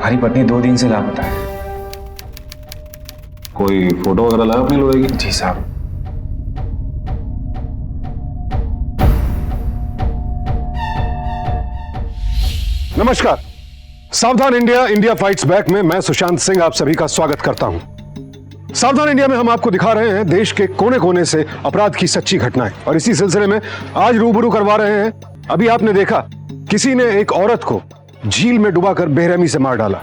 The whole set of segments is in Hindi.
हमारी पत्नी 2 दिन से लापता है। कोई फोटो वगैरह लगा अपनी लोहे की? जी साहब। नमस्कार, सावधान इंडिया, इंडिया फाइट्स बैक में मैं सुशांत सिंह आप सभी का स्वागत करता हूं। सावधान इंडिया में हम आपको दिखा रहे हैं देश के कोने कोने से अपराध की सच्ची घटनाएं, और इसी सिलसिले में आज रूबरू करवा रहे हैं। अभी आपने देखा किसी ने एक औरत को झील में डुबाकर बेरहमी से मार डाला।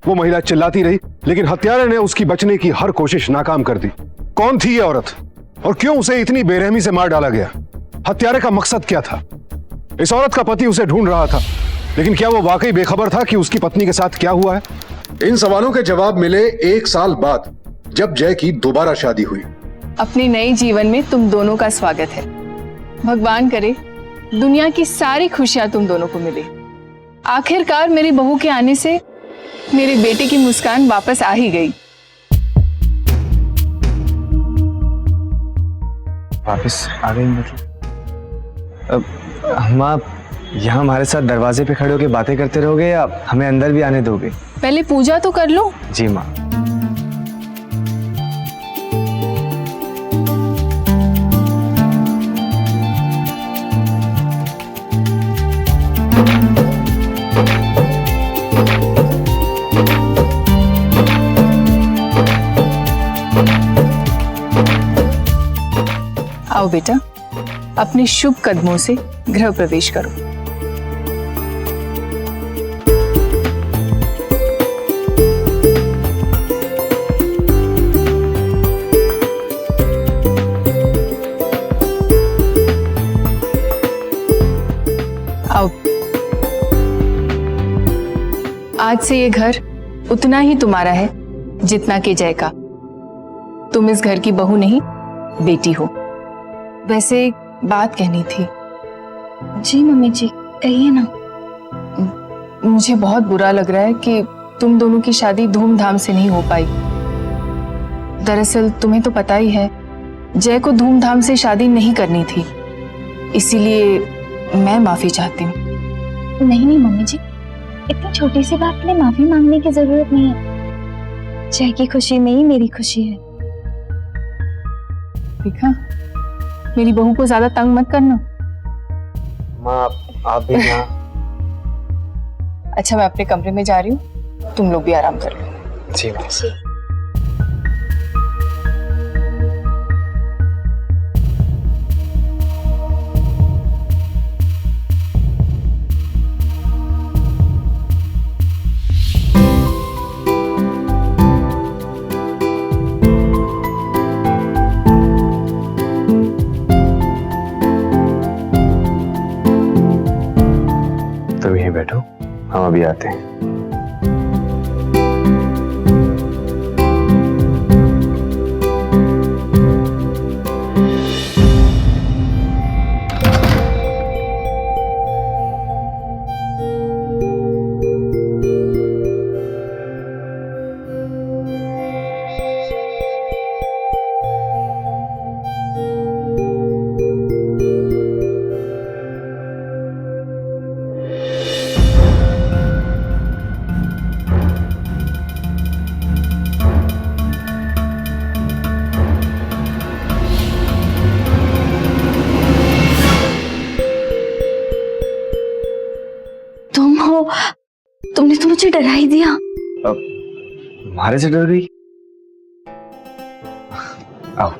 वो महिला चिल्लाती रही, लेकिन हत्यारे ने उसकी बचने की हर कोशिश नाकाम कर दी। कौन थी ये औरत और क्यों उसे इतनी बेरहमी से मार डाला गया? हत्यारे का मकसद क्या था? इस औरत का पति उसे ढूंढ रहा था, लेकिन क्या वो वाकई बेखबर था कि उसकी पत्नी के साथ क्या हुआ है? इन सवालों के जवाब मिले 1 साल बाद, जब जय की दोबारा शादी हुई। अपने नए जीवन में तुम दोनों का स्वागत है। भगवान करे दुनिया की सारी खुशियां तुम दोनों को मिले। आखिरकार मेरी बहू के आने से मेरे बेटे की मुस्कान वापस आ ही गई। वापस आ गई मतलब? हम आप यहाँ हमारे साथ दरवाजे पे खड़े होकर बातें करते रहोगे या हमें अंदर भी आने दोगे? पहले पूजा तो कर लो। जी माँ। आओ बेटा, अपने शुभ कदमों से गृह प्रवेश करो। आओ। आज से ये घर उतना ही तुम्हारा है जितना कि जय का। तुम इस घर की बहू नहीं, बेटी हो। वैसे एक बात कहनी थी। जी मम्मी जी, कहिए ना। मुझे बहुत बुरा लग रहा है कि तुम दोनों की शादी धूमधाम से नहीं हो पाई। दरअसल तुम्हें तो पता ही है, जय को धूमधाम से शादी नहीं करनी थी, इसीलिए मैं माफी चाहती हूँ। नहीं मम्मी जी, इतनी छोटी सी बात के लिए माफी मांगने की जरूरत नहीं है। जय की खुशी में ही मेरी खुशी है। देखा, मेरी बहू को ज्यादा तंग मत करना। माँ आप भी यहाँ। अच्छा, मैं अपने कमरे में जा रही हूँ, तुम लोग भी आराम कर लो। जी माँ। तुम यहीं बैठो, हम अभी आते हैं। तुम हो? तुमने तो मुझे डरा ही दिया। हमारे से डर गई? आओ।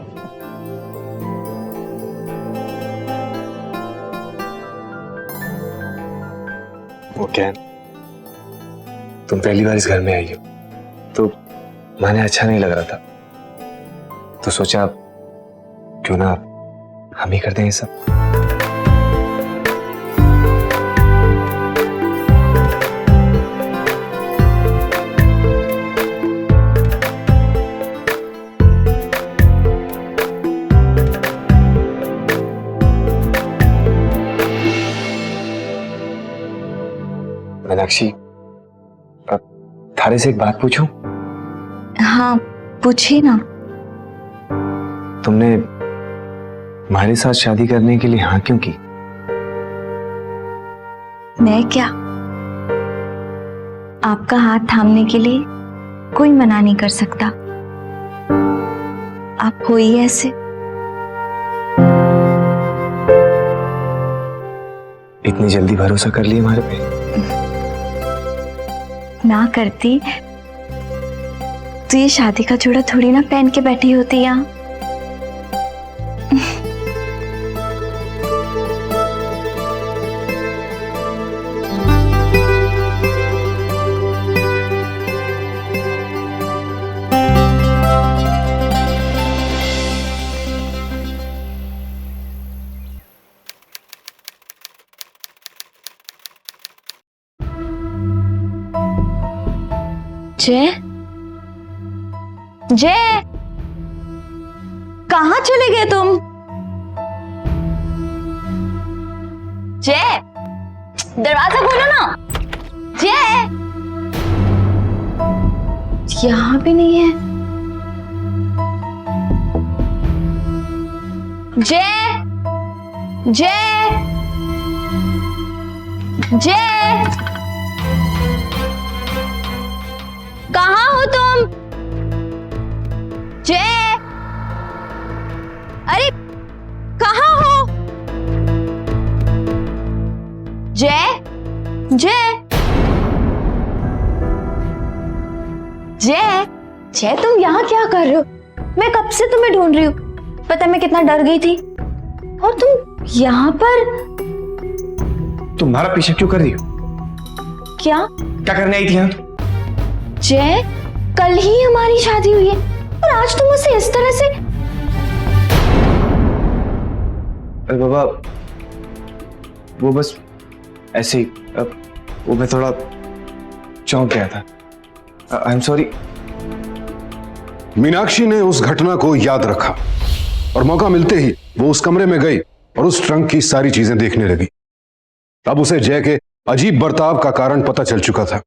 वो क्या, तुम पहली बार इस घर में आई हो तो माने अच्छा नहीं लग रहा था, तो सोचा क्यों ना हम ही करते हैं ये सब। मीनाक्षी, थारे से एक बात पूछूं? हाँ पूछिए ना। तुमने हमारे साथ शादी करने के लिए हाँ क्यों की? मैं क्या, आपका हाथ थामने के लिए कोई मना नहीं कर सकता। आप हो ही ऐसे। इतनी जल्दी भरोसा कर लिया हमारे पे? ना करती तो ये शादी का जोड़ा थोड़ी ना पहन के बैठी होती यहाँ। जय, जय, कहाँ चले गए तुम? जय, दरवाजा खोलो ना। जय, यहाँ भी नहीं है। जय, जय, जय, कहाँ हो तुम? जय, अरे कहाँ हो? जय, जय, जय, जय, तुम यहाँ क्या कर रहे हो? मैं कब से तुम्हें ढूंढ रही हूँ। पता है मैं कितना डर गई थी। और तुम यहाँ पर? तुम्हारा पीछा क्यों कर रही हो? क्या करने आई थी यहाँ? जय, कल ही हमारी शादी हुई है और आज तुम उसे इस तरह से। अरे बाबा, वो बस ऐसे ही, वो मैं थोड़ा चौंक गया था। I am sorry. मीनाक्षी ने उस घटना को याद रखा और मौका मिलते ही वो उस कमरे में गई और उस ट्रंक की सारी चीजें देखने लगी। अब उसे जय के अजीब बर्ताव का कारण पता चल चुका था,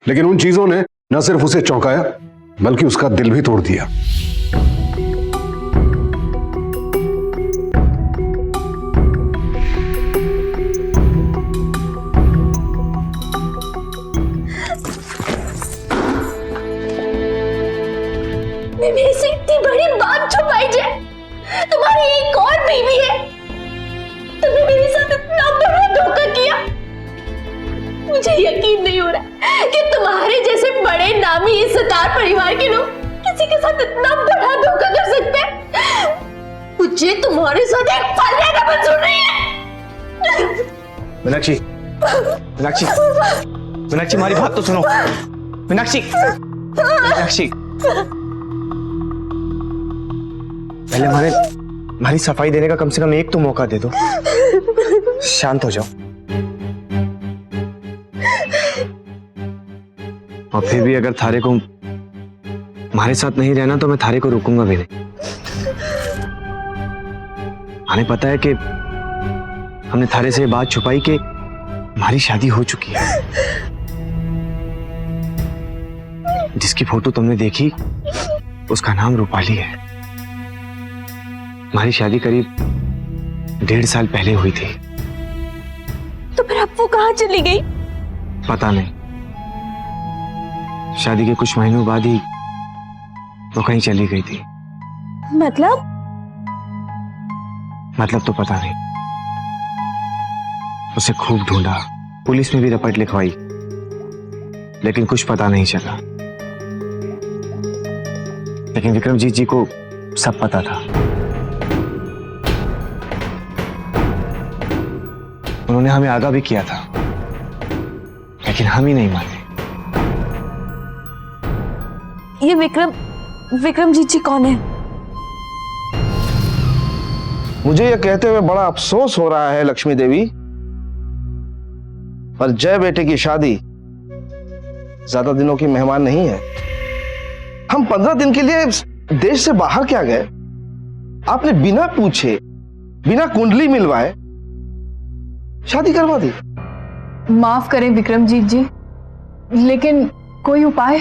लेकिन उन चीजों ने न सिर्फ उसे चौंकाया बल्कि उसका दिल भी तोड़ दिया। मेरे से इतनी बड़ी बात छुपाई जाए। तुम्हारी एक और बीवी है। तुमने मेरे साथ इतना बड़ा धोखा किया। मुझे यकीन नहीं हो रहा कि तुम्हारे जैसे बड़े नामी इज्जतदार परिवार के लोग किसी के साथ इतना बड़ा धोखा कर सकते हैं। मुझे तुम्हारे साथ एक पल रहना मंजूर नहीं है। मीनाक्षी, मीनाक्षी, मीनाक्षी, हमारी बात तो सुनो। मीनाक्षी, मीनाक्षी, पहले हमारी सफाई देने का कम से कम एक तो मौका दे दो। शांत हो जाओ। और फिर भी अगर थारे को हमारे साथ नहीं रहना तो मैं थारे को रोकूंगा भी नहीं। हमें पता है कि हमने थारे से ये बात छुपाई कि हमारी शादी हो चुकी है। जिसकी फोटो तुमने देखी उसका नाम रूपाली है। हमारी शादी करीब 1.5 साल पहले हुई थी। तो फिर अब वो कहाँ चली गई? पता नहीं, शादी के कुछ महीनों बाद ही वो कहीं चली गई थी। मतलब तो पता नहीं। उसे खूब ढूंढा, पुलिस में भी रिपोर्ट लिखवाई, लेकिन कुछ पता नहीं चला। लेकिन विक्रमजीत जी को सब पता था। उन्होंने हमें आगाह भी किया था, लेकिन हम ही नहीं माने। ये विक्रमजीत जी कौन है? मुझे यह कहते हुए बड़ा अफसोस हो रहा है लक्ष्मी देवी, पर जय बेटे की शादी ज्यादा दिनों की मेहमान नहीं है। हम 15 दिन के लिए देश से बाहर क्या गए? आपने बिना पूछे, बिना कुंडली मिलवाए शादी करवा दी। माफ करें विक्रमजीत जी, लेकिन कोई उपाय?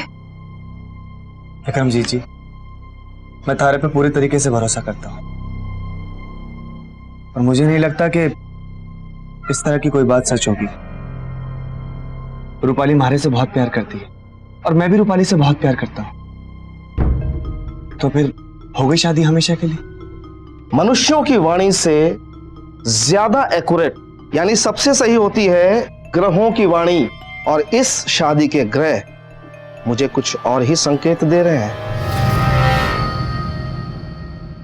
विक्रमजीत जी, मैं थारे पे पूरी तरीके से भरोसा करता हूँ और मुझे नहीं लगता कि इस तरह की कोई बात सच होगी। रूपाली मारे से बहुत प्यार करती है और मैं भी रूपाली से बहुत प्यार करता हूँ। तो फिर हो गई शादी हमेशा के लिए? मनुष्यों की वाणी से ज्यादा एक्यूरेट यानी सबसे सही होती है ग्रहों की वाणी, और इस शादी के ग्रह मुझे कुछ और ही संकेत दे रहे हैं।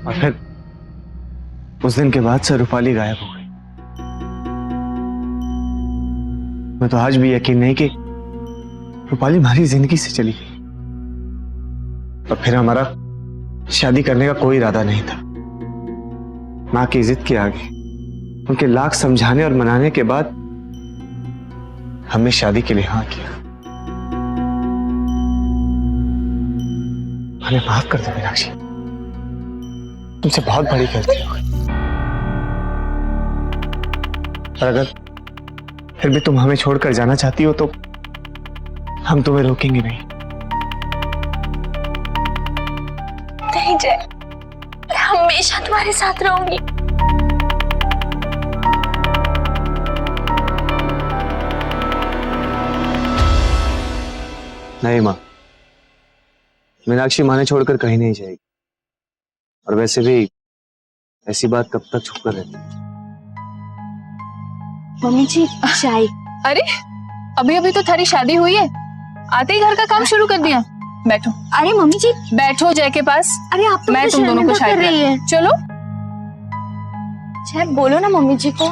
और फिर उस दिन के बाद से रूपाली गायब हो गई। मैं तो आज भी यकीन नहीं कि रूपाली हमारी जिंदगी से चली गई। और फिर हमारा शादी करने का कोई इरादा नहीं था। मां की जिद के आगे, उनके लाख समझाने और मनाने के बाद हमने शादी के लिए हाँ किया। हमें माफ कर दो मीनाक्षी, तुमसे बहुत बड़ी गलती हो गई। और अगर फिर भी तुम हमें छोड़कर जाना चाहती हो तो हम तुम्हें रोकेंगे नहीं। नहीं जय, मैं हमेशा तुम्हारे साथ रहूंगी। नहीं मां, मीनाक्षी मां ने छोड़कर कहीं नहीं जाएगी। और वैसे भी ऐसी बात कब तक छुप कर रहती है? मम्मी जी चाय। अरे अभी अभी तो थारी शादी हुई है, आते ही घर का काम शुरू कर दिया। बैठो। अरे मम्मी जी बैठो जय के पास। अरे आप तो मैं तुम दोनों को चाय कर रही है। चलो। चाय बोलो ना मम्मी जी को।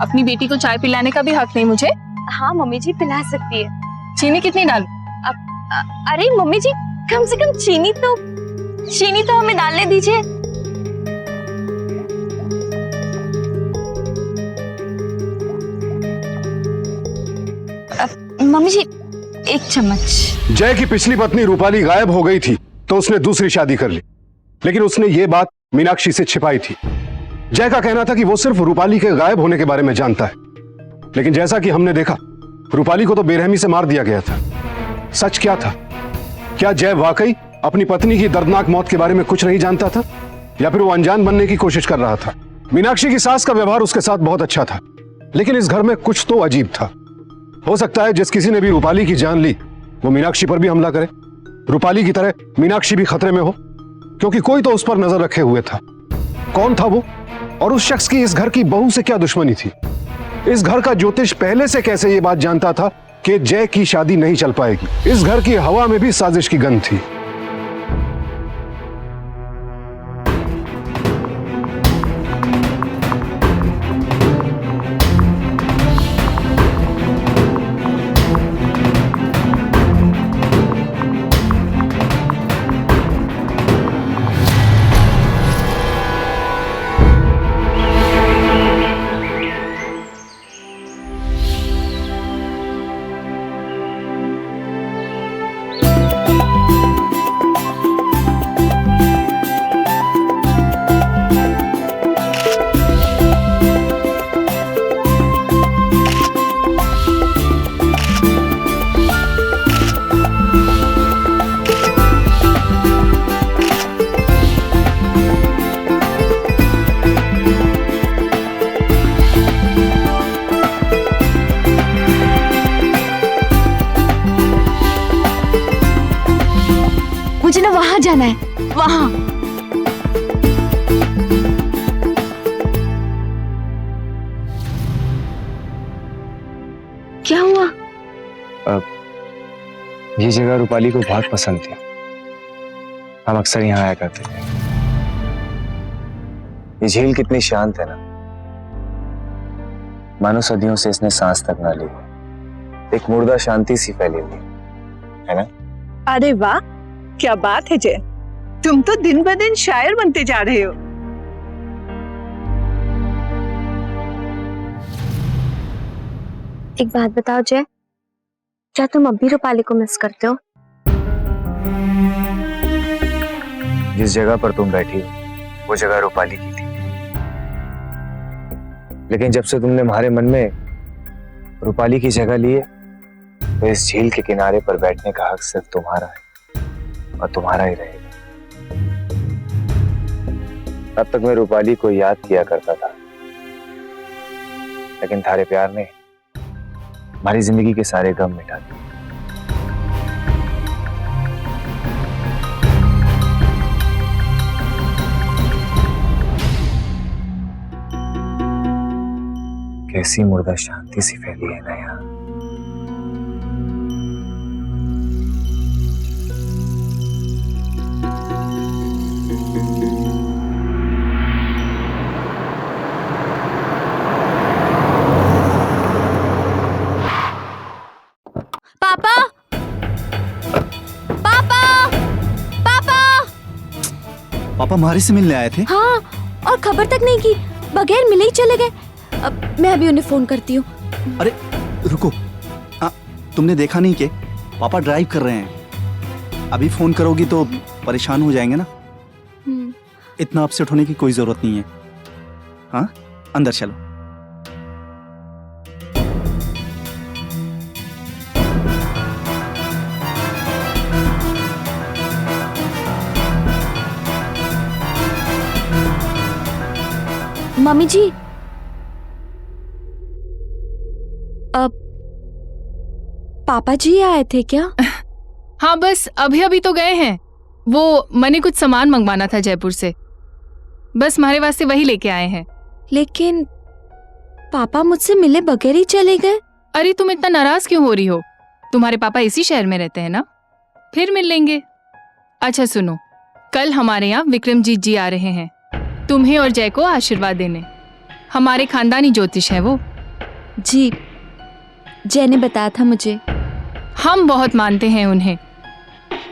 अपनी बेटी को चाय पिलाने का भी हक नहीं मुझे? हाँ मम्मी जी पिला सकती है। चीनी कितनी डालूं? अरे मम्मी जी कम से कम चीनी तो हमें डालने दीजिए। मम्मी जी 1 चम्मच। जय की पिछली पत्नी रूपाली गायब हो गई थी तो उसने दूसरी शादी कर ली, लेकिन उसने ये बात मीनाक्षी से छिपाई थी। जय का कहना था कि वो सिर्फ रूपाली के गायब होने के बारे में जानता है, लेकिन जैसा कि हमने देखा रूपाली को तो बेरहमी से मार दिया गया था। सच क्या था? क्या जय वाकई अपनी पत्नी की दर्दनाक मौत के बारे में कुछ नहीं जानता था, या फिर वो अनजान बनने की कोशिश कर रहा था? मीनाक्षी की सास का व्यवहार उसके साथ बहुत अच्छा था, लेकिन इस घर में कुछ तो अजीब था। हो सकता है जिस किसी ने भी रूपाली की जान ली वो मीनाक्षी पर भी हमला करे। रूपाली की तरह मीनाक्षी भी खतरे में हो, क्योंकि कोई तो उस पर नजर रखे हुए था। कौन था वो, और उस शख्स की इस घर की बहू से क्या दुश्मनी थी? इस घर का ज्योतिष पहले से कैसे ये बात जानता था कि जय की शादी नहीं चल पाएगी? इस घर की हवा में भी साजिश की गंध थी। मुझे ना वहां जाना है, वहां। क्या हुआ? ये जगह रूपाली को बहुत पसंद थी। हम अक्सर यहाँ आया करते थे। ये झील कितनी शांत है ना, मानो सदियों से इसने सांस तक ना ली। एक मुर्दा शांति सी फैली हुई है ना? अरे वाह, क्या बात है जय, तुम तो दिन ब दिन शायर बनते जा रहे हो। एक बात बताओ जय, क्या तुम अब भी रूपाली को मिस करते हो? जिस जगह पर तुम बैठी हो वो जगह रूपाली की थी, लेकिन जब से तुमने हमारे मन में रूपाली की जगह ली है तो इस झील के किनारे पर बैठने का हक सिर्फ तुम्हारा है और तुम्हारा ही रहेगा। अब तक मैं रूपाली को याद किया करता था, लेकिन थारे प्यार ने हमारी जिंदगी के सारे गम मिटा दे। कैसी मुर्दा शांति सी फैली है ना यहाँ। पापा पापा पापा। पापा मारी से मिलने आए थे। हाँ, और खबर तक नहीं की, बगैर मिले ही चले गए। अब मैं अभी उन्हें फोन करती हूँ। अरे रुको, तुमने देखा नहीं कि पापा ड्राइव कर रहे हैं? अभी फोन करोगी तो परेशान हो जाएंगे ना। इतना अपसेट होने की कोई जरूरत नहीं है। हाँ, अंदर चलो। मम्मी जी, अब पापा जी आए थे क्या? हाँ, बस अभी अभी तो गए हैं। वो मैंने कुछ सामान मंगवाना था जयपुर से, बस हमारे वास्ते वही लेके आए हैं। लेकिन पापा मुझसे मिले बगैर ही चले गए। अरे तुम इतना नाराज क्यों हो रही हो? तुम्हारे पापा इसी शहर में रहते हैं ना, फिर मिल लेंगे। अच्छा सुनो, कल हमारे यहाँ विक्रमजीत जी आ रहे हैं तुम्हें और जय को आशीर्वाद देने। हमारे खानदानी ज्योतिष है वो। जी, जय ने बताया था मुझे। हम बहुत मानते हैं उन्हें।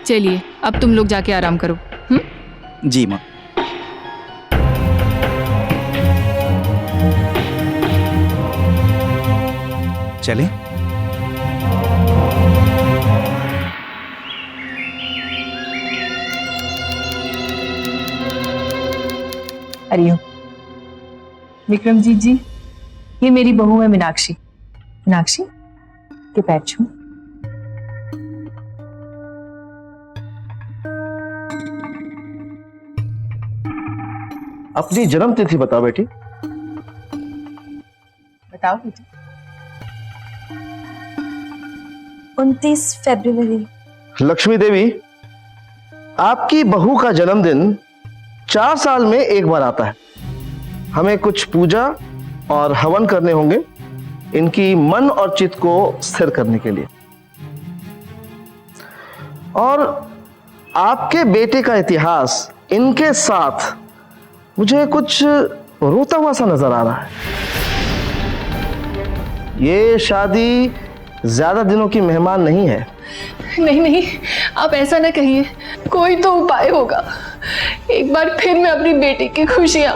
चलिए अब तुम लोग जाके आराम करो। जी माँ। चले। हरिओम। विक्रमजीत जी, ये मेरी बहू है मीनाक्षी। मीनाक्षी के पैर छू। अपनी जन्म तिथि बताओ बेटी। बताओ बेटी। 29 फरवरी। लक्ष्मी देवी, आपकी बहू का जन्मदिन 4 साल में एक बार आता है। हमें कुछ पूजा और हवन करने होंगे इनकी मन और चित्त को स्थिर करने के लिए। और आपके बेटे का इतिहास इनके साथ मुझे कुछ रोता हुआ सा नजर आ रहा है। ये शादी ज्यादा दिनों की मेहमान नहीं है। नहीं नहीं, आप ऐसा ना कहिए। कोई तो उपाय होगा। एक बार फिर मैं अपनी बेटी की खुशियां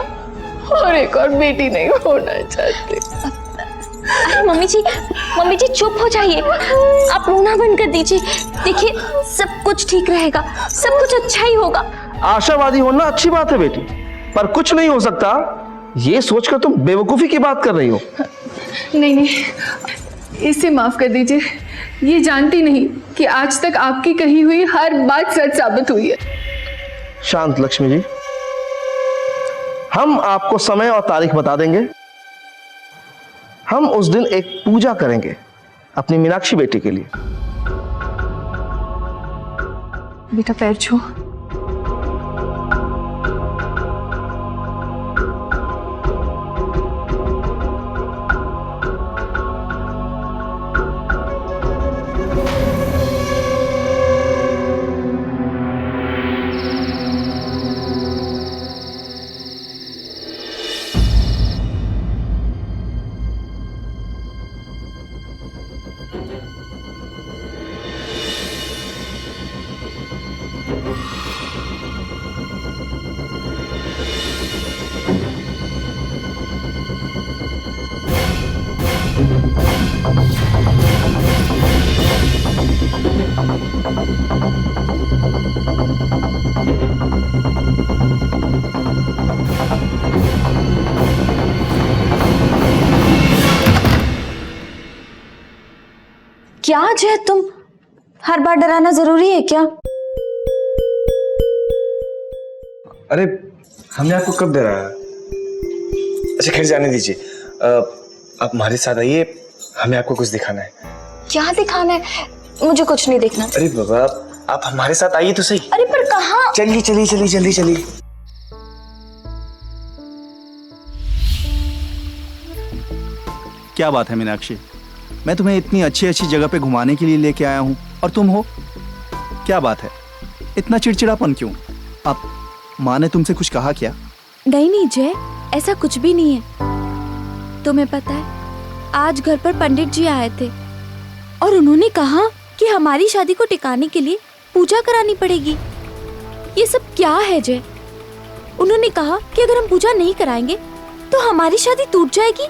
और एक और बेटी नहीं होना चाहती। मम्मी जी चुप हो जाइए। आप रोना बंद कर दीजिए। देखिए, सब कुछ ठीक रहेगा, सब कुछ अच्छा ही होगा। आशावादी होना अच्छी बात है बेटी, पर कुछ नहीं हो सकता ये सोचकर तुम बेवकूफी की बात कर रही हो। नहीं नहीं, इसे माफ कर दीजिए। ये जानती नहीं कि आज तक आपकी कही हुई हर बात सच साबित हुई है। शांत लक्ष्मी जी, हम आपको समय और तारीख बता देंगे। हम उस दिन एक पूजा करेंगे अपनी मीनाक्षी बेटी के लिए। बेटा पैर छू। क्या जय, तुम हर बार डराना जरूरी है क्या? अरे हमने आपको कब डराया? अच्छा खैर जाने दीजिए। आप हमारे साथ आइए, हमें आपको कुछ दिखाना है। क्या दिखाना है? मुझे कुछ नहीं देखना। अरे बाबा, आप हमारे साथ आइए तो सही। अरे पर कहाँ? चलिए चलिए चलिए जल्दी चलिए। क्या बात है मीनाक्षी, मैं तुम्हें इतनी अच्छी अच्छी जगह पे घुमाने के लिए लेके आया हूँ और तुम हो, क्या बात है, इतना चिड़चिड़ापन क्यों? अब माँ ने तुमसे कुछ कहा क्या? नहीं जय, ऐसा कुछ भी नहीं है। तुम्हें पता है, आज घर पर पंडित जी आए थे और उन्होंने कहा कि हमारी शादी को टिकाने के लिए पूजा करानी पड़ेगी। ये सब क्या है जय? उन्होंने कहा कि अगर हम पूजा नहीं कराएंगे तो हमारी शादी टूट जाएगी।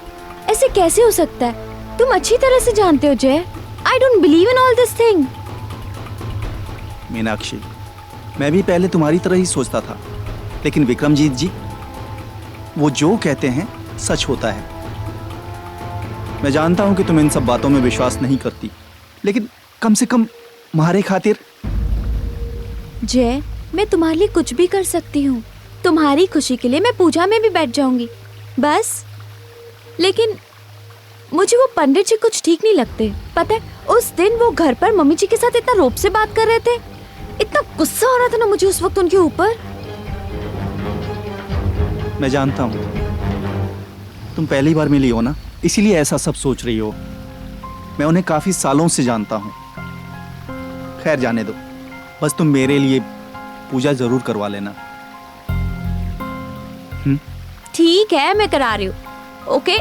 ऐसे कैसे हो सकता है? तुम अच्छी तरह से जानते हो जय। I don't believe in all this thing. Meenakshi, मैं भी पहले तुम्हारी तरह ही सोचता था, लेकिन विक्रमजीत जी, वो जो कहते हैं सच होता है। मैं जानता हूं कि तुम इन सब बातों में विश्वास नहीं करती, लेकिन कम से कम तुम्हारे खातिर। जय, मैं तुम्हारे लिए कुछ भी कर सकती हूँ। तुम्हारी खुशी के लिए मैं पूजा में भी बैठ जाऊंगी, बस। लेकिन मुझे वो पंडित जी कुछ ठीक नहीं लगते। पता है, उस दिन वो घर पर मम्मी जी के साथ इतना रोब से बात कर रहे थे, इतना गुस्सा हो रहा था ना मुझे उस वक्त उनके ऊपर। मैं जानता हूं, तुम पहली बार मिली हो ना, इसीलिए ऐसा सब सोच रही हो। मैं उन्हें काफी सालों से जानता हूं। खैर जाने दो, बस तुम मेरे लिए पूजा जरूर करवा लेना। ठीक है, मैं करा रही हूँ। ओके,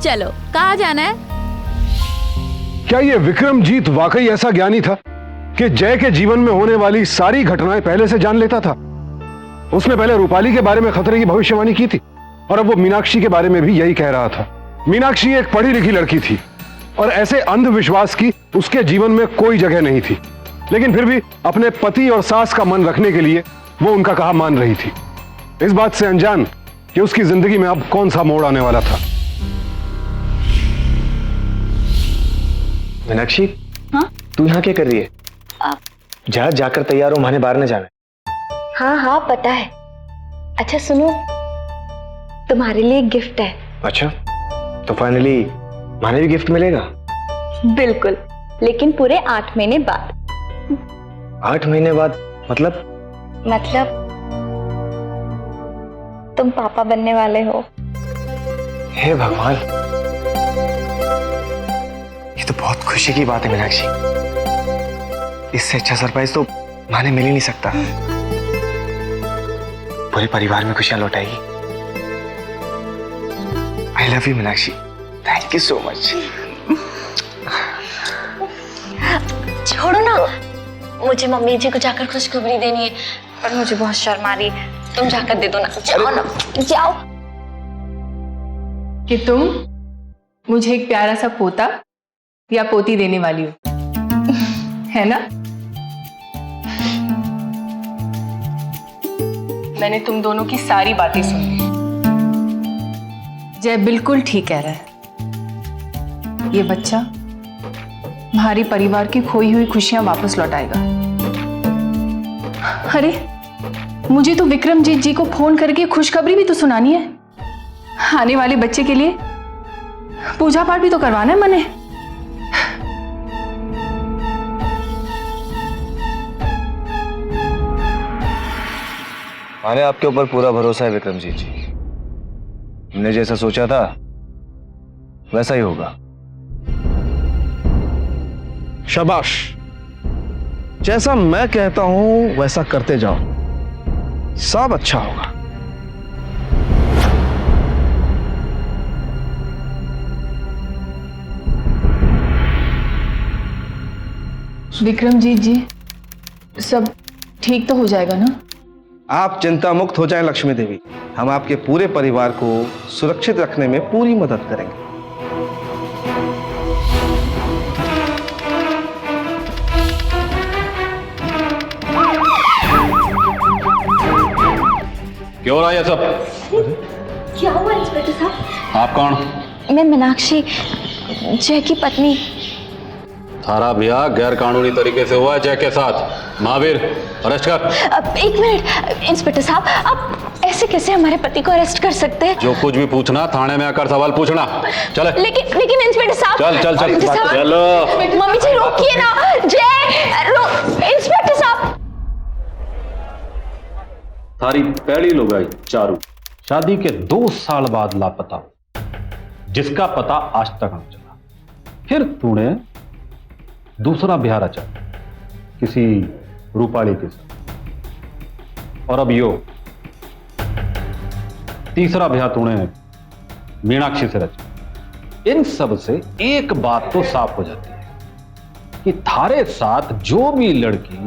चलो, कहाँ जाना है? क्या ये विक्रमजीत वाकई ऐसा ज्ञानी था कि जय के जीवन में होने वाली सारी घटनाएं पहले से जान लेता था? उसने पहले रूपाली के बारे में खतरे की भविष्यवाणी की थी और अब वो मीनाक्षी के बारे में भी यही कह रहा था। मीनाक्षी एक पढ़ी लिखी लड़की थी और ऐसे अंधविश्वास की उसके जीवन में कोई जगह नहीं थी, लेकिन फिर भी अपने पति और सास का मन रखने के लिए वो उनका कहा मान रही थी, इस बात से अनजान कि उसकी जिंदगी में अब कौन सा मोड़ आने वाला था। मीनाक्षी, हाँ? तू यहाँ क्या कर रही है? जा, जाकर तैयार हो, माने बाहर न जाना। हाँ हाँ पता है। अच्छा सुनो, तुम्हारे लिए एक गिफ्ट है। अच्छा, तो फाइनली माने भी गिफ्ट मिलेगा? बिल्कुल, लेकिन पूरे 8 महीने बाद। 8 महीने बाद? मतलब तुम पापा बनने वाले हो। हे भगवान, ये तो बहुत खुशी की बात है मीनाक्षी। इससे अच्छा सरप्राइज तो माने मिल ही नहीं सकता। पूरे परिवार में खुशियां लौटाएगी। I love you Meenakshi, thank you so much. छोड़ो ना, मुझे मम्मी जी को जाकर खुशखबरी देनी है, पर मुझे बहुत शर्म आ रही है। तुम जाकर दे दो ना। जाओ ना, जाओ। कि तुम मुझे एक प्यारा सा पोता या पोती देने वाली हो, है ना? मैंने तुम दोनों की सारी बातें सुन ली। जय बिल्कुल ठीक कह रहा है। ये बच्चा हमारे परिवार की खोई हुई खुशियां वापस लौटाएगा। अरे, मुझे तो विक्रमजीत जी को फोन करके खुशखबरी भी तो सुनानी है। आने वाले बच्चे के लिए पूजा पाठ भी तो करवाना है मने। माने आपके ऊपर पूरा भरोसा है विक्रमजीत जी। हमने जैसा सोचा था वैसा ही होगा। शाबाश, जैसा मैं कहता हूं वैसा करते जाओ, सब अच्छा होगा। विक्रमजीत जी, सब ठीक तो हो जाएगा ना? आप चिंता मुक्त हो जाएं लक्ष्मी देवी। हम आपके पूरे परिवार को सुरक्षित रखने में पूरी मदद करेंगे। क्या हो रहा है ये सब? क्या हुआ इंस्पेक्टर साहब? आप कौन? मैं मीनाक्षी, जय की पत्नी। थारा ब्याह गैर कानूनी तरीके से हुआ है जय के साथ। महावीर, अरेस्ट कर। एक मिनट इंस्पेक्टर साहब, आप ऐसे कैसे हमारे पति को अरेस्ट कर सकते हैं? जो कुछ भी पूछना थाने में आकर सवाल पूछना। चल लेकिन इंस्पेक्टर साहब। चल चल चल साहब, चलो। मम्मी जी रोकिए ना। इंस्पेक्टर साहब। थारी पहली लुगाई चारू शादी के 2 साल बाद लापता, जिसका पता आज तक न चला। फिर तूने दूसरा ब्याह रचा किसी रूपाली के साथ, और अब यो तीसरा ब्याह तूने मीनाक्षी से रचा। इन सब से एक बात तो साफ हो जाती है कि थारे साथ जो भी लड़की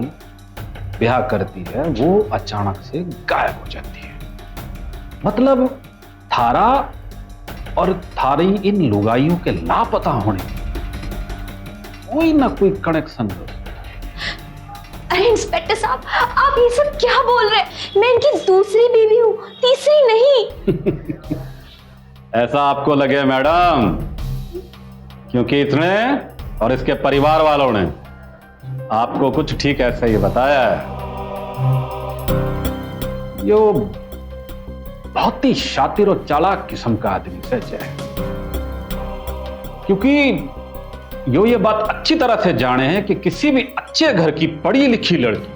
ब्याह करती है वो अचानक से गायब हो जाती है। मतलब थारा और थारी इन लुगाइयों के लापता होने कोई ना कोई कनेक्शन हो। अरे इंस्पेक्टर साहब, आप ये सब क्या बोल रहे हैं? मैं इनकी दूसरी बीवी हूँ, तीसरी नहीं। ऐसा आपको लगे मैडम, क्योंकि इसने और इसके परिवार वालों ने आपको कुछ ठीक ऐसा ही बताया है। यो बहुत ही शातिर और चालाक किस्म का आदमी सच है, क्योंकि यो ये बात अच्छी तरह से जाने हैं कि किसी भी अच्छे घर की पढ़ी लिखी लड़की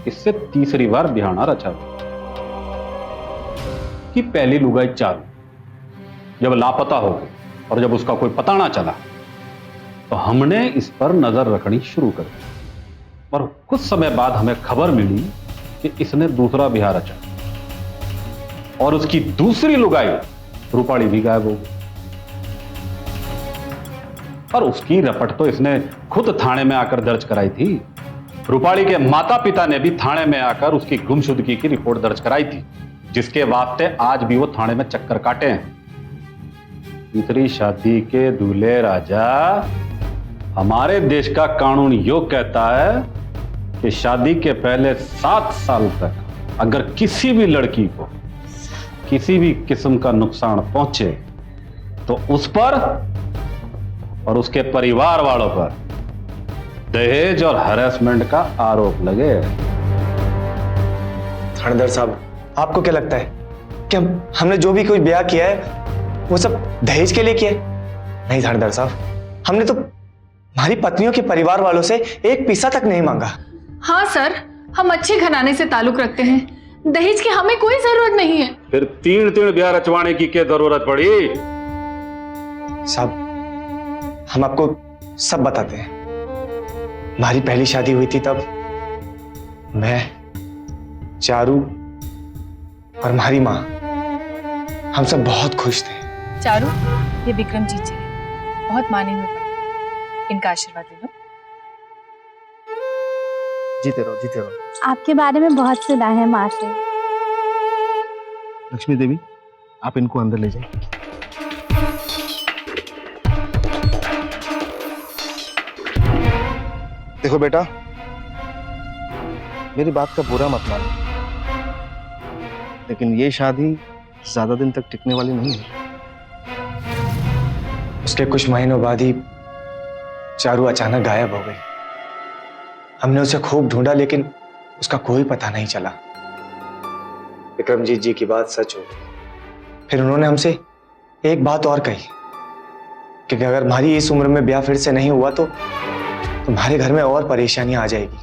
इससे तीसरी बार बिहाना रचा कि पहली लुगाई चारू जब लापता हो गई और जब उसका कोई पता ना चला तो हमने इस पर नजर रखनी शुरू कर दी, और कुछ समय बाद हमें खबर मिली कि इसने दूसरा ब्याह रचा और उसकी दूसरी लुगाई रूपाली भी गायब हो गई। और उसकी रपट तो इसने खुद थाने में आकर दर्ज कराई थी। रूपाली के माता पिता ने भी थाने में आकर उसकी गुमशुदगी की रिपोर्ट दर्ज कराई थी, जिसके वास्ते आज भी वो थाने में चक्कर काटे हैं। तीसरी शादी के दूल्हे राजा, हमारे देश का कानून यो कहता है कि शादी के पहले 7 साल तक अगर किसी भी लड़की को किसी भी किस्म का नुकसान पहुंचे तो उस पर और उसके परिवार वालों पर दहेज और हरासमेंट का आरोप लगे। थानेदार साहब, आपको क्या लगता है कि हमने जो भी कोई ब्याह किया है वो सब दहेज के लिए किया है? नहीं थानेदार साहब, हमने तो हमारी पत्नियों के परिवार वालों से एक पैसा तक नहीं मांगा। हाँ सर, हम अच्छे घराने से ताल्लुक रखते हैं, दहेज की हमें कोई जरूरत नहीं है। फिर 3 ब्याह रचवाने की क्या जरूरत पड़ी? साहब, हम आपको सब बताते हैं। हमारी पहली शादी हुई थी तब मैं, चारू और हमारी माँ, हम सब बहुत खुश थे। चारू, ये विक्रमजीत जी हैं, बहुत माने हुए पड़े, इनका आशीर्वाद ले लो। जीते रहो, जीते रहो। आपके बारे में बहुत सुना है माँ से। लक्ष्मी देवी, आप इनको अंदर ले जाइए। देखो बेटा, मेरी बात का बुरा मत मानो, लेकिन ये शादी ज्यादा दिन तक टिकने वाली नहीं है। उसके कुछ महीनों बाद ही चारू अचानक गायब हो गई। हमने उसे खूब ढूंढा लेकिन उसका कोई पता नहीं चला। विक्रमजीत जी की बात सच हो गई। फिर उन्होंने हमसे एक बात और कही कि अगर हमारी इस उम्र में ब्याह फिर से नहीं हुआ तो तुम्हारे घर में और परेशानियां आ जाएगी।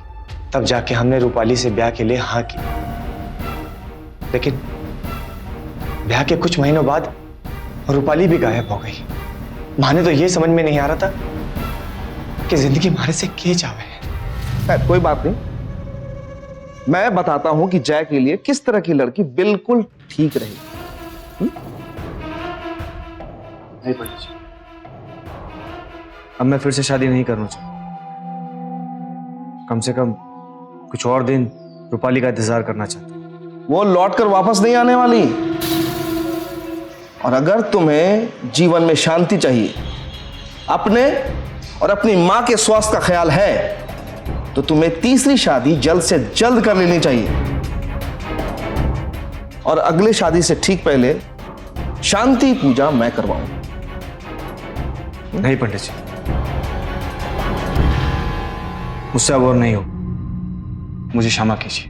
तब जाके हमने रूपाली से ब्याह के लिए हाँ की। लेकिन ब्याह के कुछ महीनों बाद रूपाली भी गायब हो गई। माने तो ये समझ में नहीं आ रहा था कि जिंदगी हमारे से के जावे है। कोई बात नहीं, मैं बताता हूं कि जय के लिए किस तरह की लड़की बिल्कुल ठीक रहेगी। नहीं पंडित जी, अब मैं फिर से शादी नहीं करना चाहता। कम से कम कुछ और दिन रूपाली का इंतजार करना चाहता हूं। वो लौटकर वापस नहीं आने वाली। और अगर तुम्हें जीवन में शांति चाहिए, अपने और अपनी मां के स्वास्थ्य का ख्याल है, तो तुम्हें तीसरी शादी जल्द से जल्द कर लेनी चाहिए। और अगले शादी से ठीक पहले शांति पूजा मैं करवाऊंगा। नहीं पंडित जी, मुझसे अब और नहीं हो, मुझे क्षमा कीजिए।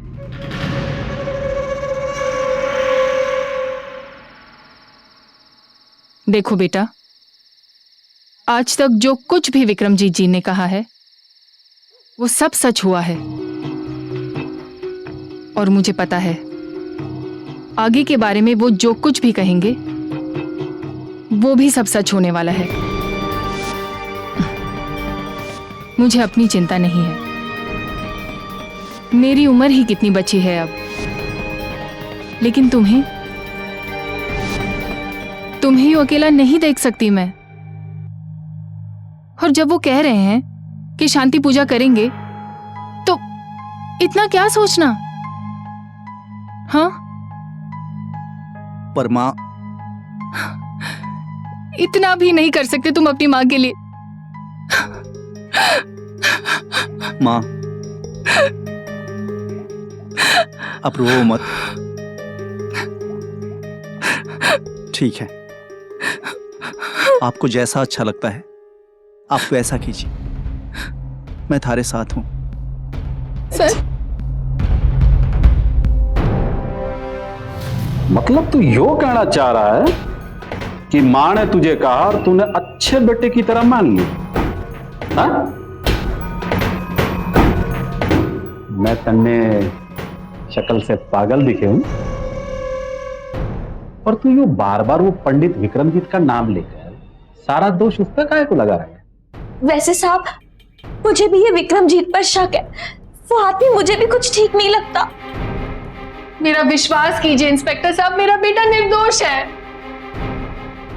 देखो बेटा, आज तक जो कुछ भी विक्रमजीत जी ने कहा है वो सब सच हुआ है, और मुझे पता है आगे के बारे में वो जो कुछ भी कहेंगे वो भी सब सच होने वाला है। मुझे अपनी चिंता नहीं है। मेरी उम्र ही कितनी बची है अब, लेकिन तुम्हें अकेला नहीं देख सकती मैं। और जब वो कह रहे हैं कि शांति पूजा करेंगे तो इतना क्या सोचना? हाँ, पर माँ, इतना भी नहीं कर सकते तुम अपनी माँ के लिए? माँ अब रो मत। ठीक है, आपको जैसा अच्छा लगता है आप वैसा कीजिए, मैं थारे साथ हूं। सर, मतलब तू यो कहना चाह रहा है कि मां ने तुझे कहा और तूने अच्छे बेटे की तरह मान ली? हाँ? मैं तन्ने शक्ल से पागल दिखे हूं, और तू यो बार बार वो पंडित विक्रमजीत का नाम लेकर सारा दोष उस पर काहे को लगा रहा है? वैसे साहब, मुझे भी ये विक्रमजीत पर शक है। वो आदमी मुझे भी कुछ ठीक नहीं लगता। मेरा विश्वास कीजिए इंस्पेक्टर साहब, मेरा बेटा निर्दोष है।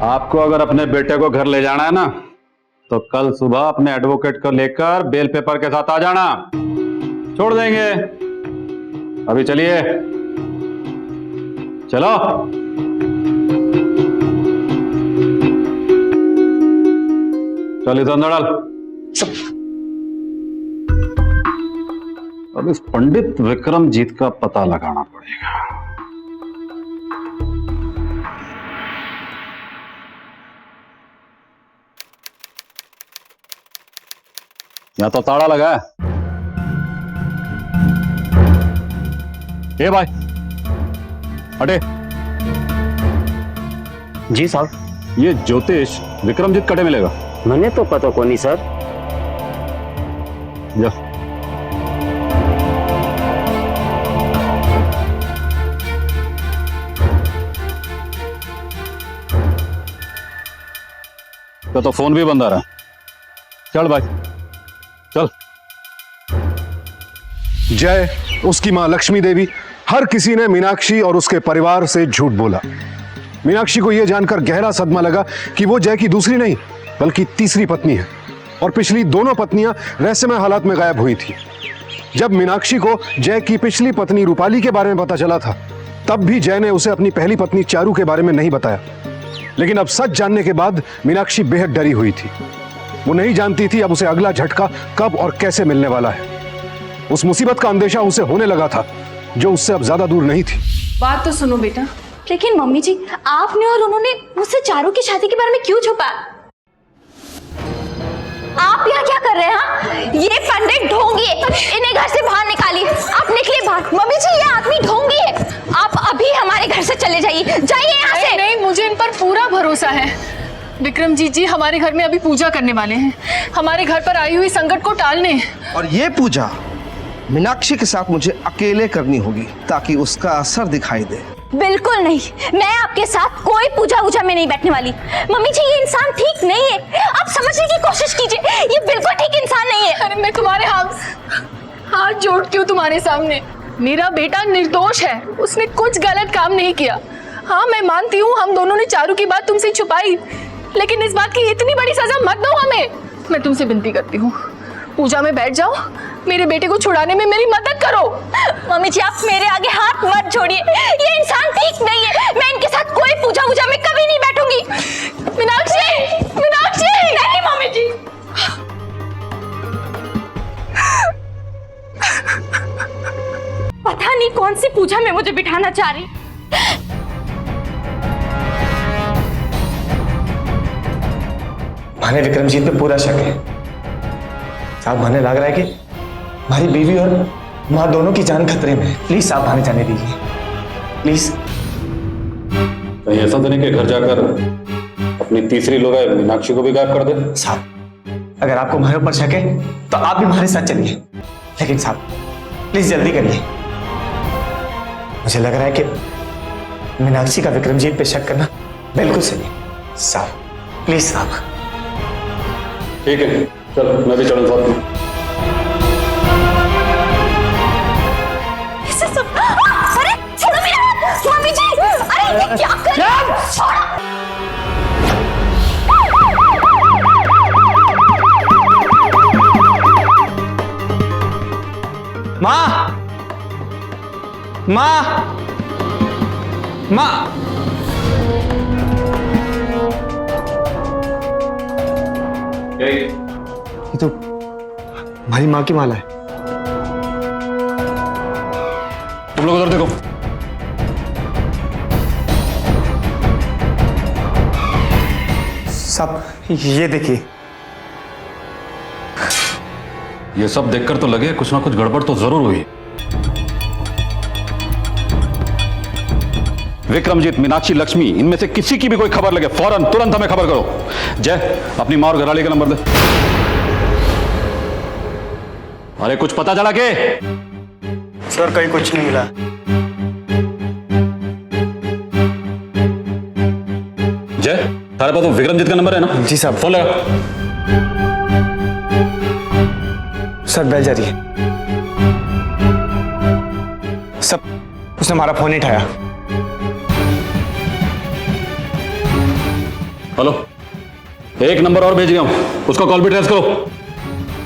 आपको अगर अपने बेटे को घर ले जाना है ना, तो कल सुबह अपने एडवोकेट को लेकर बेल पेपर के साथ आ जाना। छोड़ देंगे। अभी चलिए, चलो। चलिए तो अंदर डाल। अब इस पंडित विक्रमजीत का पता लगाना पड़ेगा। यहां तो ताला लगा है। ए भाई, हटे। जी साहब। ये ज्योतिष विक्रमजीत कटे मिलेगा? मैंने तो पता को नहीं सर। जा। तो फोन भी बंद आ रहा है। चल भाई चल। जय, उसकी मां लक्ष्मी देवी, हर किसी ने मीनाक्षी और उसके परिवार से झूठ बोला। मीनाक्षी को यह जानकर गहरा सदमा लगा कि वो जय की दूसरी नहीं बल्कि तीसरी पत्नी है, और पिछली दोनों पत्नियां रहस्यमय हालात में गायब हुई थी। जब मीनाक्षी को जय की पिछली पत्नी रूपाली के बारे में पता चला था, तब भी जय ने उसे अपनी पहली पत्नी चारू के बारे में नहीं बताया। लेकिन अब सच जानने के बाद मीनाक्षी बेहद डरी हुई थी। वो नहीं जानती थी अब उसे अगला झटका कब और कैसे मिलने वाला है। उस मुसीबत का अंदेशा उसे होने लगा था जो उससे अब ज्यादा दूर नहीं थी। बात तो सुनो बेटा। लेकिन मम्मी जी, आपने और उन्होंने मुझसे चारू की शादी के बारे में क्यों छुपाया? आप यहाँ क्या कर रहे हैं? हाँ? ये पंडित ढोंगी है, इन्हें घर से बाहर निकालिए। आप निकलिए बाहर। मम्मी जी, ये आदमी ढोंगी है। आप अभी हमारे घर से चले जाइए, जाइए यहाँ से। नहीं, मुझे इन पर पूरा भरोसा है। विक्रमजीत जी हमारे घर में अभी पूजा करने वाले हैं, हमारे घर पर आई हुई संकट को टालने। और ये पूजा मीनाक्षी के साथ मुझे अकेले करनी होगी ताकि उसका असर दिखाई दे। बिल्कुल नहीं, मैं आपके साथ कोई पूजा वूजा में नहीं बैठने वाली। मम्मी जी, ये इंसान ठीक नहीं है। आप समझने की कोशिश कीजिए, ये बिल्कुल ठीक इंसान नहीं है। अरे मैं तुम्हारे हाथ जोड़ती हूँ तुम्हारे सामने। मेरा बेटा निर्दोष है, उसने कुछ गलत काम नहीं किया। हाँ, मैं मानती हूँ हम दोनों ने चारू की बात तुमसे छुपाई, लेकिन इस बात की इतनी बड़ी सजा मत दो हमें। मैं तुमसे विनती करती हूँ, पूजा में बैठ जाओ, मेरे बेटे को छुड़ाने में मेरी मदद करो। मम्मी जी, आप मेरे आगे हाथ मत जोड़िए, ये इंसान ठीक नहीं है। मैं इनके साथ कोई पूजा वूजा में कभी नहीं बैठूंगी। मीनाक्षी, मीनाक्षी! नहीं मम्मी जी। पता नहीं कौन सी पूजा में मुझे बिठाना चाह रही। माने विक्रमजीत पे पूरा शक है साहब। माने लग रहा है कि हमारी बीवी और माँ दोनों की जान खतरे में है। प्लीज साहब माने जाने दीजिए, प्लीज। कहीं ऐसा तो नहीं कि घर जाकर अपनी तीसरी लोगा मीनाक्षी को भी गायब कर दे। साहब, अगर आपको हमारे ऊपर शक है तो आप भी हमारे साथ चलिए, लेकिन साहब प्लीज जल्दी करिए। मुझे लग रहा है कि मीनाक्षी का विक्रमजीत पे शक करना बिल्कुल सही है। साहब प्लीज साहब। ठीक है, चलो मैं भी चलूं साथ में। अरे छोड़ो मेरा हाथ, मम्मी जी, अरे ये क्या कर रहे हैं? छोड़ो। माँ, माँ, माँ। ये तो हमारी माँ की माला है। तुम लोग उधर देखो। साहब ये देखिए। ये सब देखकर तो लगे कुछ ना कुछ गड़बड़ तो जरूर हुई। विक्रमजीत, मीनाक्षी, लक्ष्मी, इनमें से किसी की भी कोई खबर लगे फौरन तुरंत हमें खबर करो। जय, अपनी माँ और घरवाली का नंबर दे। अरे कुछ पता चला के? सर कहीं कुछ नहीं मिला। जय, तारे पास तो विक्रमजीत का नंबर है ना? जी साहब। फोन लगा। सर बेल जा रही है। सब उसने हमारा फोन नहीं उठाया। हेलो, एक नंबर और भेज रहा हूं, उसका कॉल भी ट्रेस करो।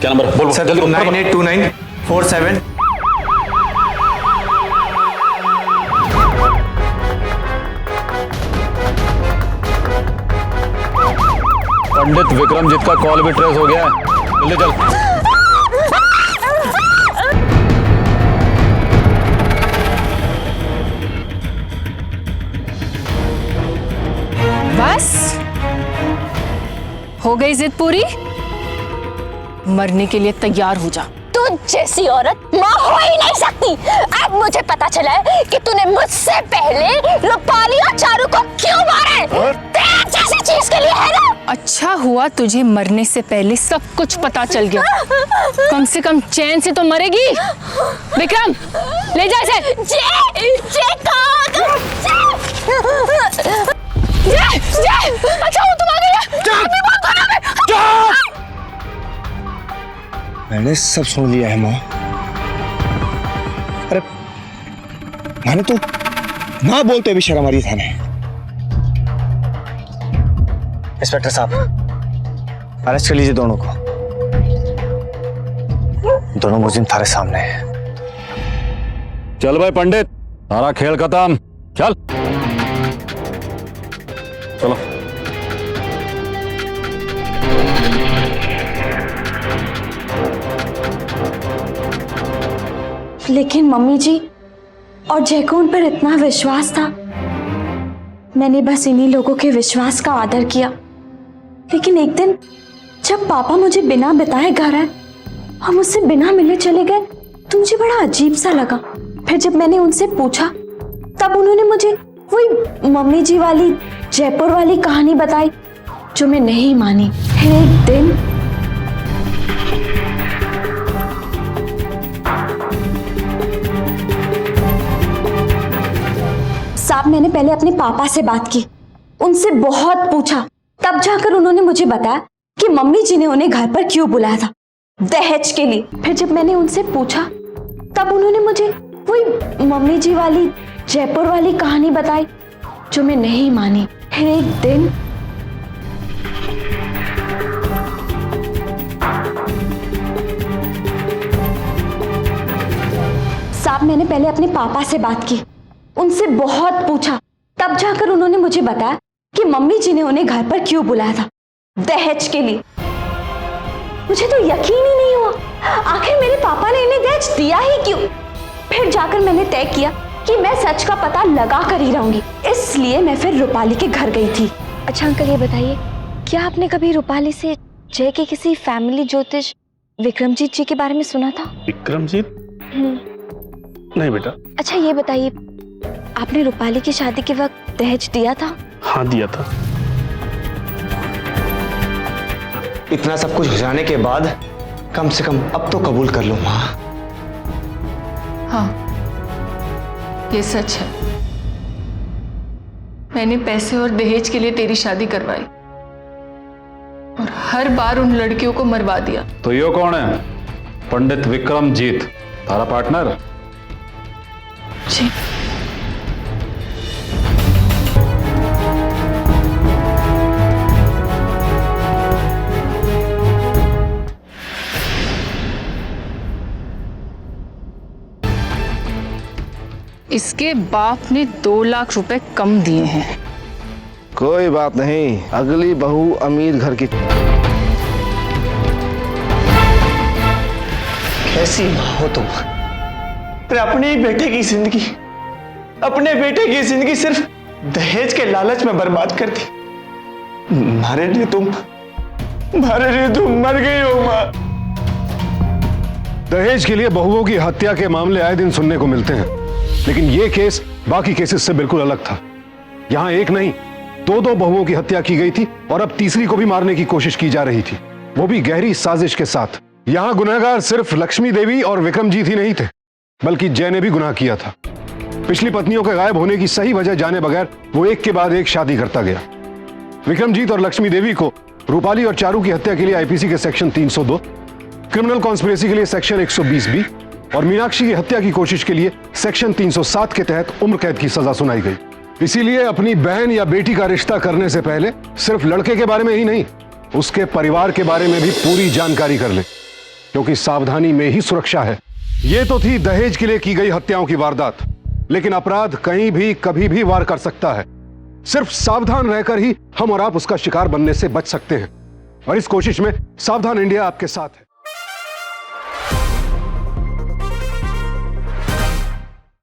क्या नंबर है? बोल सर जल्दी। 982947। पंडित विक्रमजीत का कॉल भी ट्रेस हो गया है, जल्दी चल। बस हो गई जिद पूरी? मरने के लिए तैयार हो जा। तू जैसी औरत माँ हो ही नहीं सकती। अब मुझे पता चला है कि तूने मुझसे पहले रूपाली और चारू को क्यों मारा है। तेरे जैसी चीज के लिए है ना। अच्छा हुआ तुझे मरने से पहले सब कुछ पता चल गया। कम से कम चैन से तो मरेगी। विक्रम, ले जा इसे। अच्छा हो तुम आ गए। मैंने सब सुन लिया है माँ। अरे मैंने तो ना बोलते भी शर्म आ रही था। इंस्पेक्टर साहब, अरेस्ट कर लीजिए दोनों को। दोनों मुजरिम थारे सामने हैं। चल भाई पंडित, सारा खेल खत्म। चल चलो। लेकिन मम्मी जी और जय को उन पर इतना विश्वास था। मैंने बस इन्हीं लोगों के विश्वास का आदर किया। लेकिन एक दिन जब पापा मुझे बिना बताए घर आए, हम उससे बिना मिले चले गए, तो मुझे बड़ा अजीब सा लगा। फिर जब मैंने उनसे पूछा तब उन्होंने मुझे वही मम्मी जी वाली जयपुर वाली कहानी बताई जो मैं नहीं मानी। फिर एक दिन साहब, मैंने पहले अपने पापा से बात की, उनसे बहुत पूछा, तब जाकर उन्होंने मुझे बताया कि मम्मी जी ने उन्हें घर पर क्यों बुलाया था, दहेज के लिए। फिर जब मैंने उनसे पूछा तब उन्होंने मुझे वही मम्मी जी वाली जयपुर वाली कहानी बताई जो मैं नहीं मानी। फिर एक दिन साहब, मैंने पहले अपने पापा से बात की, उनसे बहुत पूछा, तब जाकर उन्होंने मुझे बताया कि मम्मी जी ने उन्हें घर पर क्यों बुलाया था, दहेज के लिए। मुझे तो यकीन ही नहीं हुआ, आखिर मेरे पापा ने इन्हें दहेज दिया ही क्यों। फिर जाकर मैंने तय किया कि मैं सच का पता लगा कर ही रहूंगी, इसलिए मैं फिर रूपाली के घर गई थी। अच्छा अंकल, ये बताइए, क्या आपने कभी रूपाली से जय के किसी फैमिली ज्योतिष विक्रमजीत जी के बारे में सुना था? विक्रमजीत? नहीं बेटा। अच्छा ये बताइए, आपने रूपाली की शादी के वक्त दहेज दिया था? हाँ दिया था। इतना सब कुछ हो जाने के बाद कम से कम अब तो कबूल कर लो माँ। हाँ, ये सच है। मैंने पैसे और दहेज के लिए तेरी शादी करवाई और हर बार उन लड़कियों को मरवा दिया। तो ये कौन है? पंडित विक्रमजीत, तारा पार्टनर? जी। इसके बाप ने 2 लाख रुपए कम दिए हैं। कोई बात नहीं, अगली बहू अमीर घर की। कैसी माँ हो तुम? अपने ही बेटे की जिंदगी, अपने बेटे की जिंदगी सिर्फ दहेज के लालच में बर्बाद कर दी। मारे लिए तुम मर गई हो माँ। दहेज के लिए बहुओं की हत्या के मामले आए दिन सुनने को मिलते हैं, लेकिन यह केस बाकी केसेस से बिल्कुल अलग था। यहां एक नहीं, 2 बहुओं की हत्या की गई थी और अब तीसरी को भी मारने की कोशिश की जा रही थी, वो भी गहरी साजिश के साथ। यहां गुनहगार सिर्फ लक्ष्मी देवी और विक्रमजीत ही नहीं थे, बल्कि जय ने भी गुनाह किया था। पिछली पत्नियों के गायब होने की सही वजह जाने बगैर वो एक के बाद एक शादी करता गया। विक्रमजीत और लक्ष्मी देवी को रूपाली और चारू की हत्या के लिए आईपीसी के सेक्शन 302, क्रिमिनल कॉन्स्पिरेसी के लिए सेक्शन 120B और मीनाक्षी की हत्या की कोशिश के लिए सेक्शन 307 के तहत उम्र कैद की सजा सुनाई गई। इसीलिए अपनी बहन या बेटी का रिश्ता करने से पहले सिर्फ लड़के के बारे में ही नहीं, उसके परिवार के बारे में भी पूरी जानकारी कर ले, क्योंकि सावधानी में ही सुरक्षा है। ये तो थी दहेज के लिए की गई हत्याओं की वारदात, लेकिन अपराध कहीं भी कभी भी वार कर सकता है। सिर्फ सावधान रहकर ही हम और आप उसका शिकार बनने से बच सकते हैं, और इस कोशिश में सावधान इंडिया आपके साथ है।